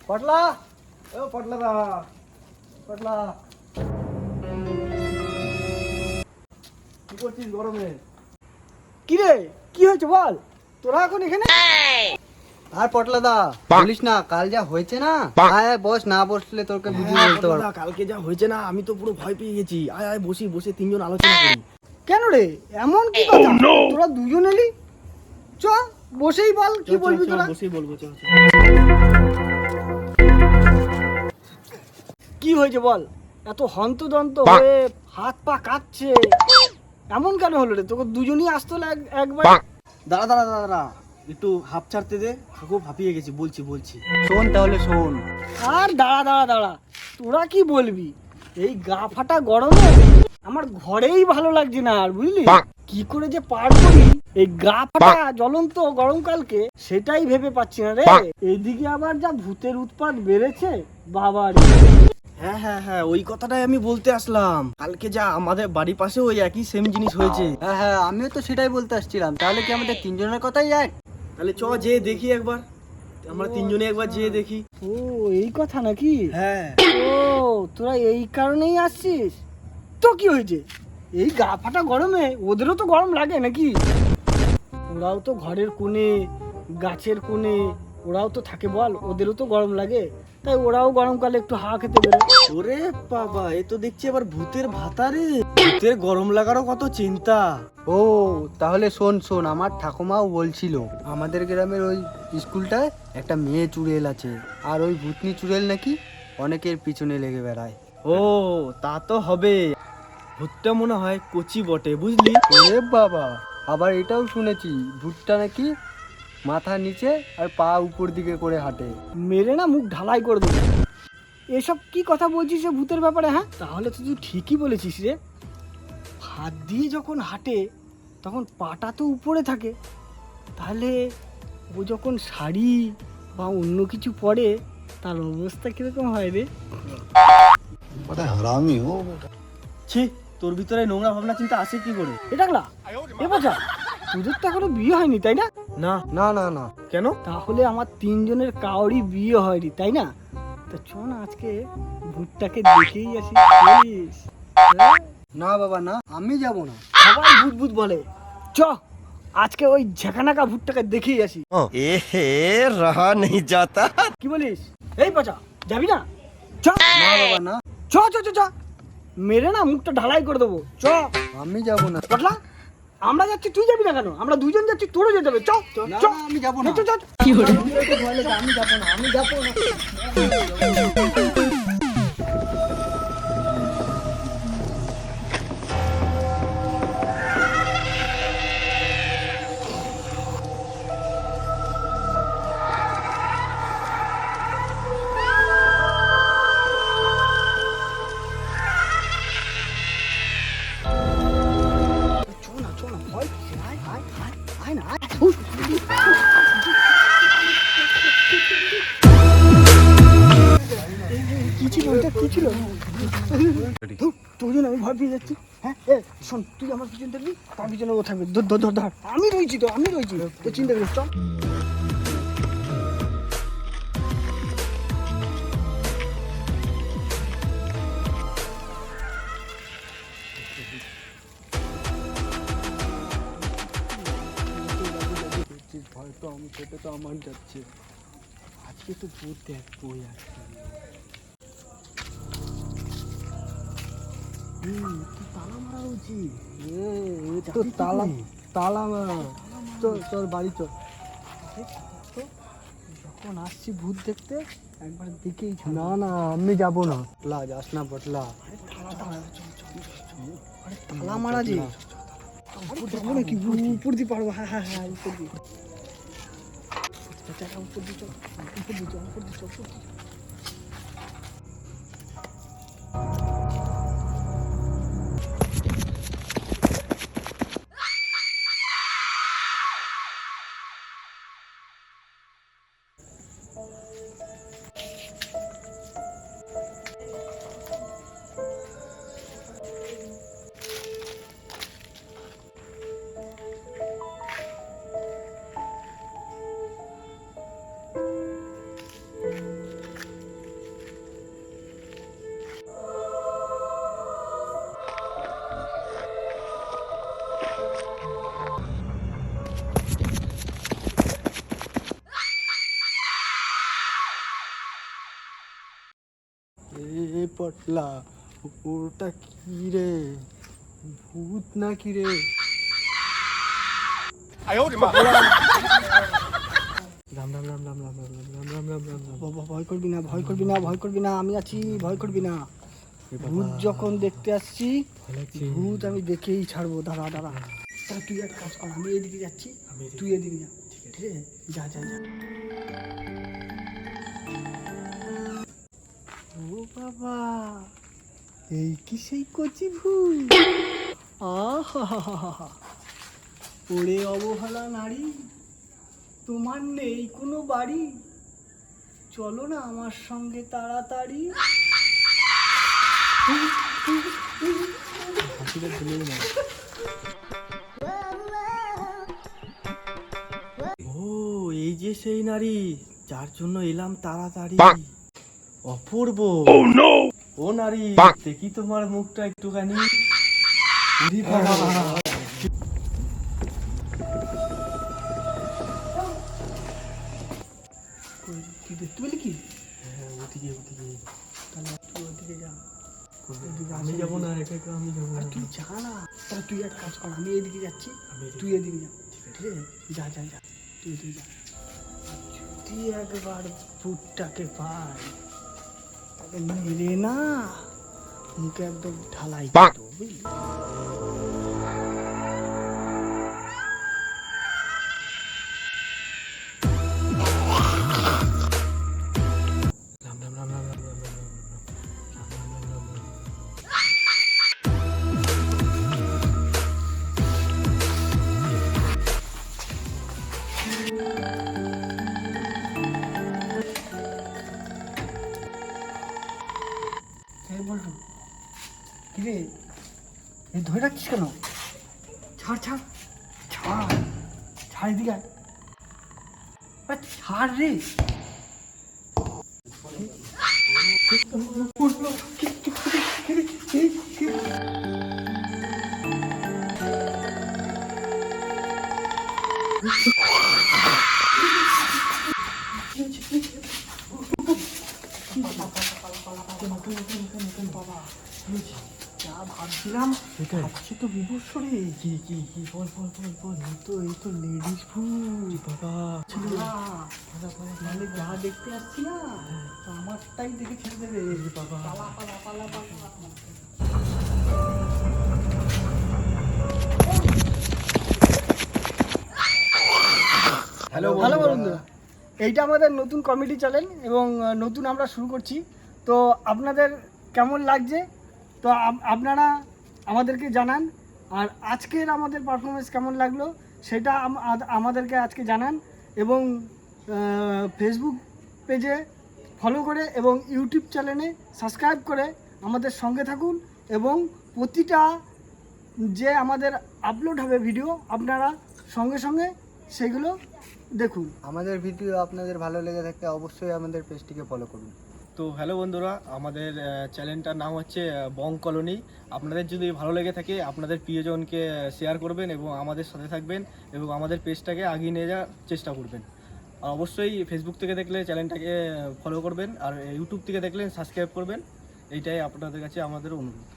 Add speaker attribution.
Speaker 1: পটলা, ও পটলা দা, পটলা কি করছিস গরমে?
Speaker 2: কি রে, কি হয়েছে বল? তোরা এখন এখানে?
Speaker 1: আর পটলা দা বলিস না, কাল যা হয়েছে না, আয় আয় বস, না বসলে তোকে বুঝিয়ে বলতে পারবো।
Speaker 3: কালকে যা হয়েছে না, আমি তো পুরো ভয় পেয়ে গেছি। আয় আয় বসি, বসে তিনজন আলোচনা করি।
Speaker 2: কেন রে, এমন কি কথা? তোরা দুজন এলি, চ বসেই বল কি বলবি তোরা।
Speaker 3: বসেই বলবো, চল চল।
Speaker 2: কি হয়েছে বল? এত হন্তদন্ত হয়ে হাত পা কাঁপছে, এমন কেন হলো রে? তোকে দুজনই আসতে হলো একবার।
Speaker 3: দাঁড়া দাঁড়া দাঁড়া দাঁড়া, একটু হাঁপ ছাড়তে দে, খুব হাঁপিয়ে গেছি। বলছি
Speaker 1: শোন তাহলে শোন।
Speaker 2: আর দাঁড়া দাঁড়া দাঁড়া, তোরা কি বলবি? এই গা ফাটা গরমে আমার ঘরেই ভালো লাগছে না আর, বুঝলি? কি করে যে পার করি এই গা ফাটা জ্বলন্ত গরমকালকে, সেটাই ভেবে পাচ্ছি না রে। এইদিকে আবার যা ভূতের উৎপাত বেড়েছে, বাবার।
Speaker 3: হ্যাঁ হ্যাঁ হ্যাঁ, ওই কথাটাই আমি বলতে আসলাম। কালকে যা আমাদের বাড়ির পাশে ওই একই সেম জিনিস হয়েছে।
Speaker 1: হ্যাঁ হ্যাঁ, আমিও তো সেটাই বলতে আসছিলাম। তাহলে কি আমাদের তিনজনের কথাই এক?
Speaker 3: তাহলে চ যে দেখি একবার, আমরা তিনজনে একবার যেয়ে দেখি।
Speaker 2: ও এই কথা নাকি?
Speaker 3: হ্যাঁ।
Speaker 2: ও তোরা এই কারণেই আসছিস? তো কি হয়েছে? এই গা ফাটা গরমে ওদেরও তো গরম লাগে নাকি? ওরাও তো ঘরের কোণে, গাছের কোণে ওরাও তো থাকে, বল ওদেরও তো গরম লাগে, তাই ওরাও গরমকালে একটু হাওয়া খেতে বেরোয়।
Speaker 3: ওরে বাবা, এ তো দেখছি আবার ভূতের ভাতারে। ভূতের গরম লাগারও কত চিন্তা।
Speaker 1: ও তাহলে শোন শোন, আমার ঠাকুমাও বলছিল আমাদের গ্রামের ওই স্কুলটায় একটা মেয়ে চুড়েল আছে, আর ওই ভূতনি চুড়েল নাকি অনেকের পিছনে লেগে বেড়ায়।
Speaker 3: ও তা তো হবে। ভূতটা মনে হয় কচি বটে, বুঝলি?
Speaker 1: ওরে বাবা, আবার এটাও শুনেছি ভূতটা নাকি মাথা নিচে আর পা উপর দিকে করে হাঁটে।
Speaker 2: মেরে না মুখ ঢালাই করে দেবে। এসব কি কথা বলছিস রে ভূতের ব্যাপারে? হ্যাঁ, তাহলে তো তুই ঠিকই বলেছিস রে। হাত দিয়ে যখন হাঁটে তখন পাটা তো উপরে থাকে, তাহলে ও যখন শাড়ি বা অন্য কিছু পরে তার অবস্থা কিরকম হয় রে?
Speaker 3: ছি, তোর ভিতরে নোংরা ভাবনা চিন্তা আসে কি করে?
Speaker 2: এটা গলা এ বাচ্চা, তোদের তো এখনো বিয়ে হয়নি তাই না?
Speaker 3: না।
Speaker 1: না না না।
Speaker 3: কেন?
Speaker 2: তাহলে আমার তিনজনের কাউরই বিয়ে হয়নি তাই না? তো চ না আজকে ভূতটাকে দেখেই আসি, প্লিজ।
Speaker 1: না বাবা না, আমি যাব না।
Speaker 2: সবাই ভূত ভূত বলে, চ আজকে ওই ঝাঁকানাকা ভূতটাকে দেখেই আসি।
Speaker 3: রহা নেই যাতা।
Speaker 2: কি বলিস? এই বাচ্চা, যাবি না? চ
Speaker 1: না বাবা না,
Speaker 2: চ চ চ চ, মেরে না মুখটা ঢালাই করে দেবো। চ
Speaker 1: আমি যাব না।
Speaker 2: পটলা, আমরা যাচ্ছি, তুই যাবি না কেন? আমরা দুজন যাচ্ছি, তোরও যেতে হবে। চ চ
Speaker 1: না,
Speaker 2: চ,
Speaker 1: না, আমি যাব না।
Speaker 2: চ চ চ।
Speaker 1: আমি যাব না, আমি যাব না।
Speaker 2: চ না ভয় কিসের? আয় আয় আয় আয় না আয়। উস, কি ছিল ওটা, কি ছিল? ধুর, তোর জন্য আমি ভয় পেয়ে যাচ্ছি। হ্যাঁ শোন, তুই আমার পিছন থাকবি, তার পিছনে ও থাকবে। ধর ধর ধর ধর, আমি রয়েছি তো, আমি রয়েছি তো, চিন্তা করিস। চল
Speaker 1: ভয় তো আমি, সেটা তো আমার যাচ্ছে।
Speaker 2: আজকে তো ভূত দেখবই আজকে। তালা মারা উচিত।
Speaker 1: তো তালা তালা মারা। চল চল বাড়ি চল।
Speaker 2: যখন আসছি ভূত দেখতে, একবার দেখেই
Speaker 1: না না, আমি যাব না। পটলা যাস না পটলা।
Speaker 2: তালা মারা যে যাবো নাকি? উপর দিয়ে পারবো। হ্যাঁ হ্যাঁ হ্যাঁ, উপর দিয়ে। উপর দিয়ে চল, উপর দিয়ে চল, উপর দিয়ে চল।
Speaker 1: এ পটলা, ওটা কি রে? ভূত না কি রে? রাম রাম রাম রাম রাম রাম রাম রাম রাম রাম রাম।
Speaker 2: বাবা ভয় করবি না, ভয় করবি না, ভয় করবি না, আমি আছি, ভয় করবি না। ভূত যখন দেখতে আসছি, ভূত আমি দেখেই ছাড়বো। দাঁড়া দাঁড়া, তা তুই এক কাজ কর, আমি এদিকে যাচ্ছি, তুই এদিকে যা। ঠিক আছে, যা যা যা। ও বাবা, এই কি সেই কচি ভূত? আহা, ওরে অবহেলা নারী, তোমার নেই কোনো বাড়ি, চলো না আমার সঙ্গে তাড়াতাড়ি।
Speaker 3: ও এই যে সেই নারী যার জন্য এলাম তাড়াতাড়ি। অপূর্ব। ও নারী, দেখি তোমার মুখটা একটুখানি। ওরে বাবা।
Speaker 2: তুই দেখতে পেলি কি?
Speaker 3: হ্যাঁ, ওদিকে ওদিকে।
Speaker 2: তাহলে তুই ওদিকে যা।
Speaker 3: আমি যাবো না, একা একা আমি যাবো না।
Speaker 2: আর তুই যা না, তাহলে তুই এক কাজ কর, আমি এদিকে যাচ্ছি, তুই এদিকে যা। ঠিক আছে, যা যা যা, তুই এদিকে যা। যদি একবার ভূতটাকে পাই, তাকে মেরে না মুখে একদম ঢালাই করে দেবো, বুঝলি?
Speaker 3: রাম রাম রাম রাম রাম রাম রাম রাম রাম রাম রাম রাম।
Speaker 2: এই বলটু, কি রে, এই ধরে রাখছিস কেন? ছাড় ছাড় ছাড়, ছাড় এদিকে আয়। আরে ছাড় রে। যা ভাবছিলাম, ভাবছি তো বিভৎস রে।
Speaker 3: কি কি কি বল বল বল বল।
Speaker 2: এই তো লেডিস ভূত
Speaker 3: বাবা
Speaker 2: না, মানে যা দেখতে আসছি না, আমারটাই দেখে ছেড়ে দেবে।
Speaker 3: বাবা।
Speaker 2: পালা পালা পালা পালা।
Speaker 1: হ্যালো
Speaker 2: হ্যালো বন্ধুরা, এইটা আমাদের নতুন কমেডি চ্যানেল এবং নতুন আমরা শুরু করছি। তো আপনাদের কেমন লাগছে তো আপনারা আমাদেরকে জানান, আর আজকের আমাদের পারফরমেন্স কেমন লাগলো সেটা আমাদেরকে আজকে জানান, এবং ফেসবুক পেজে ফলো করে এবং ইউটিউব চ্যানেলে সাবস্ক্রাইব করে আমাদের সঙ্গে থাকুন, এবং প্রতিটা যে আমাদের আপলোড হবে ভিডিও আপনারা সঙ্গে সঙ্গে সেগুলো দেখুন।
Speaker 1: আমাদের ভিডিও আপনাদের ভালো লেগে থাকলে অবশ্যই আমাদের পেজটিকে ফলো করুন।
Speaker 3: তো হ্যালো বন্ধুরা, আমাদের চ্যানেলটার নাম হচ্ছে বং কলোনি। আপনাদের যদি ভালো লেগে থাকে আপনাদের প্রিয়জনকে শেয়ার করবেন এবং আমাদের সাথে থাকবেন এবং আমাদের পেজটাকে এগিয়ে নিয়ে যাওয়ার চেষ্টা করবেন। আর অবশ্যই ফেসবুক থেকে দেখলে চ্যানেলটাকে ফলো করবেন, আর ইউটিউব থেকে দেখলে সাবস্ক্রাইব করবেন। এইটাই আপনাদের কাছে আমাদের অনুরোধ।